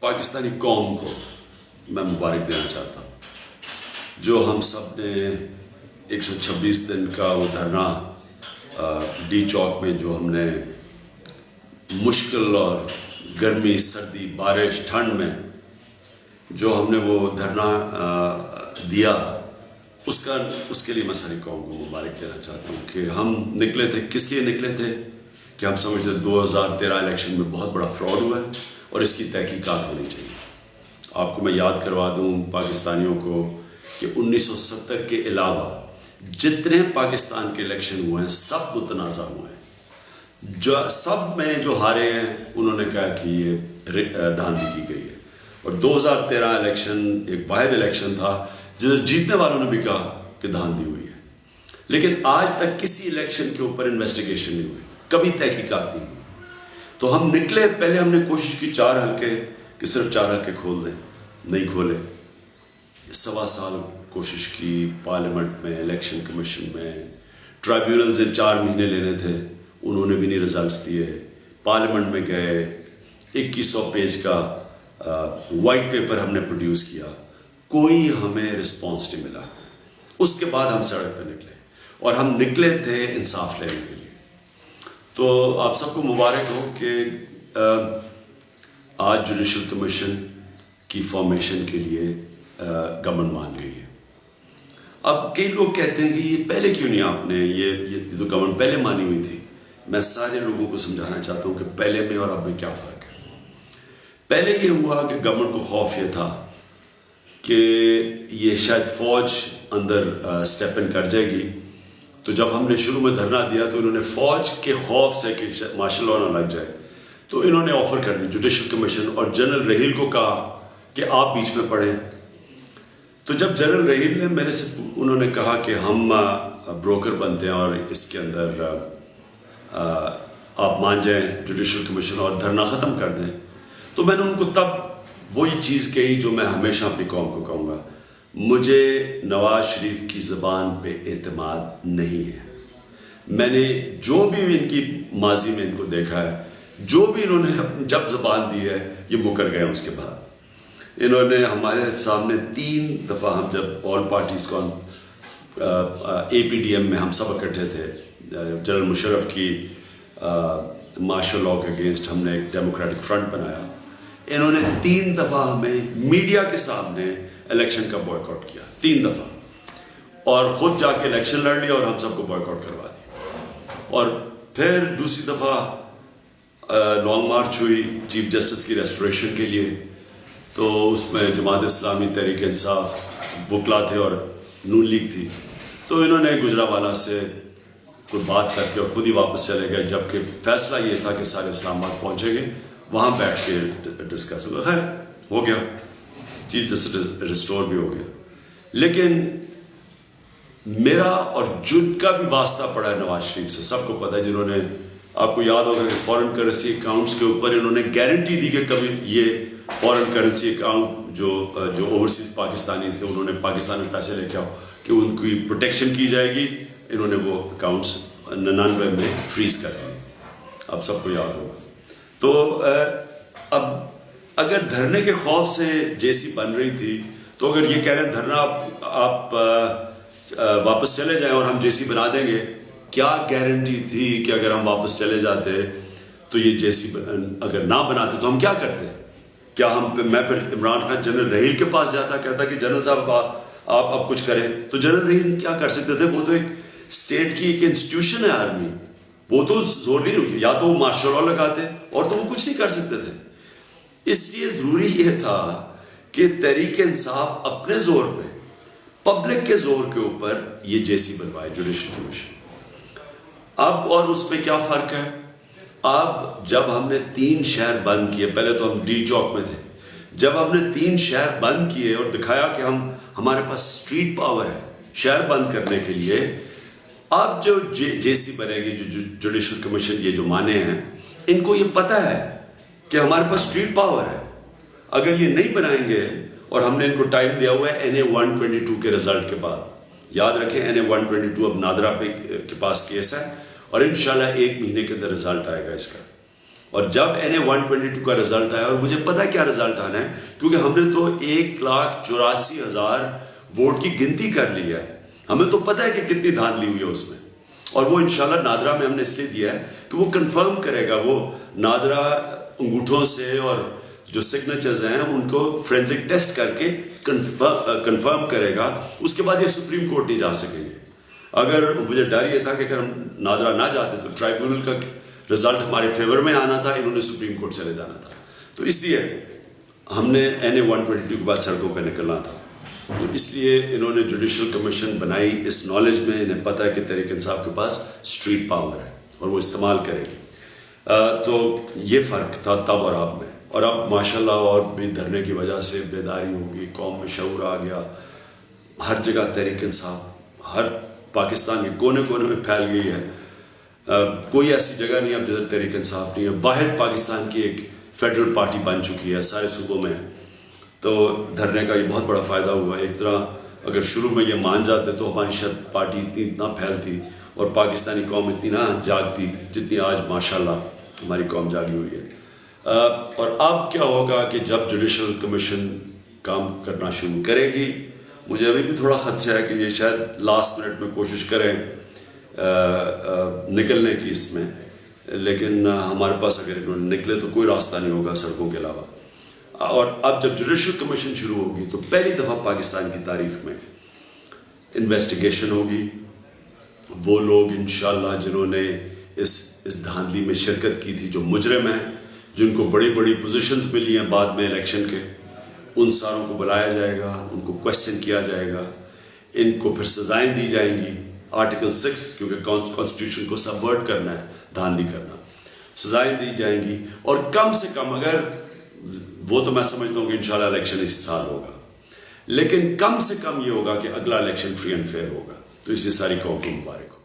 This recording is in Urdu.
پاکستانی قوم کو میں مبارک دینا چاہتا ہوں، جو ہم سب نے 126 دن کا وہ دھرنا ڈی چوک میں جو ہم نے مشکل اور گرمی سردی بارش ٹھنڈ میں جو ہم نے وہ دھرنا دیا، اس کے لیے میں ساری قوم کو مبارک دینا چاہتا ہوں کہ ہم نکلے تھے. کس لیے نکلے تھے؟ کہ ہم سمجھتے 2013 الیکشن میں بہت بڑا فراڈ ہوا ہے اور اس کی تحقیقات ہونی چاہیے. آپ کو میں یاد کروا دوں پاکستانیوں کو کہ 1970 کے علاوہ جتنے پاکستان کے الیکشن ہوئے ہیں سب متنازع ہوئے ہیں. سب میں جو ہارے ہیں انہوں نے کہا کہ یہ دھاندلی کی گئی ہے. اور 2013 الیکشن ایک واحد الیکشن تھا جس جیتنے والوں نے بھی کہا کہ دھاندلی ہوئی ہے. لیکن آج تک کسی الیکشن کے اوپر انویسٹیگیشن نہیں ہوئی، کبھی تحقیقات نہیں ہوئی. تو ہم نکلے، پہلے ہم نے کوشش کی 4 حلقے کہ صرف 4 حلقے کھول دیں، نہیں کھولے. 1.25 سال کوشش کی پارلیمنٹ میں، الیکشن کمیشن میں، ٹرائیبیونل سے 4 مہینے لینے تھے، انہوں نے بھی نہیں ریزلٹس دیے. پارلیمنٹ میں گئے، 2100 پیج کا وائٹ پیپر ہم نے پروڈیوس کیا، کوئی ہمیں رسپانس نہیں ملا. اس کے بعد ہم سڑک پہ نکلے اور ہم نکلے تھے انصاف لینے کے لیے. تو آپ سب کو مبارک ہو کہ آج جوڈیشل کمیشن کی فارمیشن کے لیے گورنمنٹ مان گئی ہے. اب کئی لوگ کہتے ہیں کہ یہ پہلے کیوں نہیں آپ نے یہ تو گورنمنٹ پہلے مانی ہوئی تھی. میں سارے لوگوں کو سمجھانا چاہتا ہوں کہ پہلے میں اور اب میں کیا فرق ہے. پہلے یہ ہوا کہ گورنمنٹ کو خوف یہ تھا کہ یہ شاید فوج اندر سٹیپ ان کر جائے گی. تو جب ہم نے شروع میں دھرنا دیا تو انہوں نے فوج کے خوف سے کہ مارشل لا نہ لگ جائے تو انہوں نے آفر کر دی جوڈیشل کمیشن اور جنرل رحیل کو کہا کہ آپ بیچ میں پڑھیں. تو جب جنرل رحیل نے میرے سے انہوں نے کہا کہ ہم بروکر بنتے ہیں اور اس کے اندر آپ مان جائیں جوڈیشل کمیشن اور دھرنا ختم کر دیں، تو میں نے ان کو تب وہی چیز کہی جو میں ہمیشہ اپنی قوم کو کہوں گا، مجھے نواز شریف کی زبان پہ اعتماد نہیں ہے. میں نے جو بھی ان کی ماضی میں ان کو دیکھا ہے، جو بھی انہوں نے جب زبان دی ہے یہ مکر گئے. اس کے بعد انہوں نے ہمارے سامنے 3 دفعہ، ہم جب آل پارٹیز کو APDM میں ہم سب اکٹھے تھے، جنرل مشرف کی مارشل لاء کے اگینسٹ ہم نے ایک ڈیموکریٹک فرنٹ بنایا. انہوں نے 3 دفعہ ہمیں میڈیا کے سامنے الیکشن کا بوائیکاٹ کیا، 3 دفعہ، اور خود جا کے الیکشن لڑ لیا اور ہم سب کو بوائیکاٹ کروا دیا. اور پھر دوسری دفعہ لانگ مارچ ہوئی چیف جسٹس کی ریسٹوریشن کے لیے، تو اس میں جماعت اسلامی، تحریک انصاف، وکلا تھے اور نون لیگ تھی. تو انہوں نے گجرانوالہ سے کوئی بات کر کے اور خود ہی واپس چلے گئے، جبکہ فیصلہ یہ تھا کہ سارے اسلام آباد پہنچیں گے، وہاں بیٹھ کے ڈسکس ہوگا. خیر ہو گیا، چیف جسٹس ریسٹور بھی ہو گیا. لیکن میرا اور جن کا بھی واسطہ پڑا ہے نواز شریف سے، سب کو پتہ ہے. جنہوں نے، آپ کو یاد ہوگا کہ فارن کرنسی اکاؤنٹس کے اوپر انہوں نے گارنٹی دی کہ کبھی یہ فارن کرنسی اکاؤنٹ جو اوورسیز پاکستانیز تھے انہوں نے پاکستان میں پیسے لے کے آؤ کہ ان کی پروٹیکشن کی جائے گی. انہوں نے وہ اکاؤنٹس 99 میں فریز کر دیے، آپ سب کو یاد ہوگا. تو اب اگر دھرنے کے خوف سے JC بن رہی تھی، تو اگر یہ کہہ رہے ہیں دھرنا آپ واپس چلے جائیں اور ہم JC بنا دیں گے، کیا گارنٹی تھی کہ اگر ہم واپس چلے جاتے تو یہ JC اگر نہ بناتے تو ہم کیا کرتے؟ کیا میں پھر عمران خان جنرل رحیل کے پاس جاتا، کہتا کہ جنرل صاحب آپ اب کچھ کریں؟ تو جنرل رحیل کیا کر سکتے تھے؟ وہ تو ایک اسٹیٹ کی ایک انسٹیٹیوشن ہے آرمی، وہ تو زور نہیں ہوئی، یا تو وہ مارشل لا لگاتے اور تو وہ کچھ نہیں کر سکتے تھے. اس لیے ضروری یہ تھا کہ تحریک انصاف اپنے زور پہ، پبلک کے زور کے اوپر یہ JC بنوائے جوڈیشل کمیشن. اب اور اس میں کیا فرق ہے؟ اب جب ہم نے 3 شہر بند کیے، پہلے تو ہم ڈی چوک میں تھے، جب ہم نے 3 شہر بند کیے اور دکھایا کہ ہمارے پاس اسٹریٹ پاور ہے شہر بند کرنے کے لیے، اب جو JC بنے گی، جو جوڈیشل کمیشن یہ جو مانے ہیں، ان کو یہ پتہ ہے کہ ہمارے پاس اسٹریٹ پاور ہے. اگر یہ نہیں بنائیں گے، اور ہم نے ان کو ٹائم دیا ہوا ہے NA 122 کے رزلٹ کے بعد، یاد رکھیں NA 122 اب نادرا کے پاس کیس ہے اور انشاءاللہ 1 مہینے کے اندر رزلٹ آئے گا اس کا. اور جب NA-122 کا رزلٹ آیا، اور مجھے پتا کیا رزلٹ آنا ہے، کیونکہ ہم نے تو 1,84,000 ووٹ کی گنتی کر لی ہے، ہمیں تو پتا ہے کہ کتنی دھاندلی ہوئی ہے اس میں، اور وہ انشاءاللہ نادرا میں ہم نے اس لیے دیا ہے کہ وہ کنفرم کرے گا، وہ نادرا انگوٹھوں سے اور جو سگنیچرز ہیں ان کو فرینزک ٹیسٹ کر کے کنفرم کرے گا، اس کے بعد یہ سپریم کورٹ نہیں جا سکیں گے۔ اگر مجھے ڈر یہ تھا کہ اگر ہم نادرا نہ جاتے تو ٹرائبیونل کا رزلٹ ہمارے فیور میں آنا تھا، انہوں نے سپریم کورٹ چلے جانا تھا، تو اس لیے ہم نے NA-122 کے بعد سڑکوں پہ نکلنا تھا۔ تو اس لیے انہوں نے جوڈیشل کمیشن بنائی اس نالج میں، انہیں پتہ ہے کہ تحریک انصاف کے پاس اسٹریٹ پاور ہے اور وہ استعمال کرے گی۔ تو یہ فرق تھا تب اور اب میں، اور اب ماشاءاللہ اور بھی دھرنے کی وجہ سے بیداری ہوگی، قوم میں شعور آ گیا، ہر جگہ تحریک انصاف ہر پاکستان کے کونے کونے میں پھیل گئی ہے، کوئی ایسی جگہ نہیں اب جدھر تحریک انصاف نہیں ہے، واحد پاکستان کی ایک فیڈرل پارٹی بن چکی ہے سارے صوبوں میں، تو دھرنے کا یہ بہت بڑا فائدہ ہوا۔ ایک طرح اگر شروع میں یہ مان جاتے تو ہماری شاید پارٹی اتنی نہ پھیلتی اور پاکستانی قوم اتنی نہ جاگتی جتنی آج ماشاءاللہ ہماری قوم جاگی ہوئی ہے۔ اور اب کیا ہوگا کہ جب جوڈیشل کمیشن کام کرنا شروع کرے گی، مجھے ابھی بھی تھوڑا خدشہ ہے کہ یہ شاید لاسٹ منٹ میں کوشش کریں نکلنے کی اس میں، لیکن ہمارے پاس اگر انہوں نے نکلے تو کوئی راستہ نہیں ہوگا سڑکوں کے علاوہ۔ اور اب جب جوڈیشل کمیشن شروع ہوگی تو پہلی دفعہ پاکستان کی تاریخ میں انویسٹیگیشن ہوگی، وہ لوگ انشاءاللہ جنہوں نے اس دھاندلی میں شرکت کی تھی، جو مجرم ہیں، جن کو بڑی بڑی پوزیشنز ملی ہیں بعد میں الیکشن کے، ان ساروں کو بلایا جائے گا، ان کو کویسچن کیا جائے گا، ان کو پھر سزائیں دی جائیں گی، آرٹیکل 6 کیونکہ کانسٹیٹیوشن کو سبورٹ کرنا ہے، دھاندلی کرنا، سزائیں دی جائیں گی، اور کم سے کم اگر وہ تو میں سمجھتا ہوں کہ انشاءاللہ الیکشن اس سال ہوگا، لیکن کم سے کم یہ ہوگا کہ اگلا الیکشن فری اینڈ فیئر ہوگا، تو اس لیے ساری قوم کو مبارک ہو۔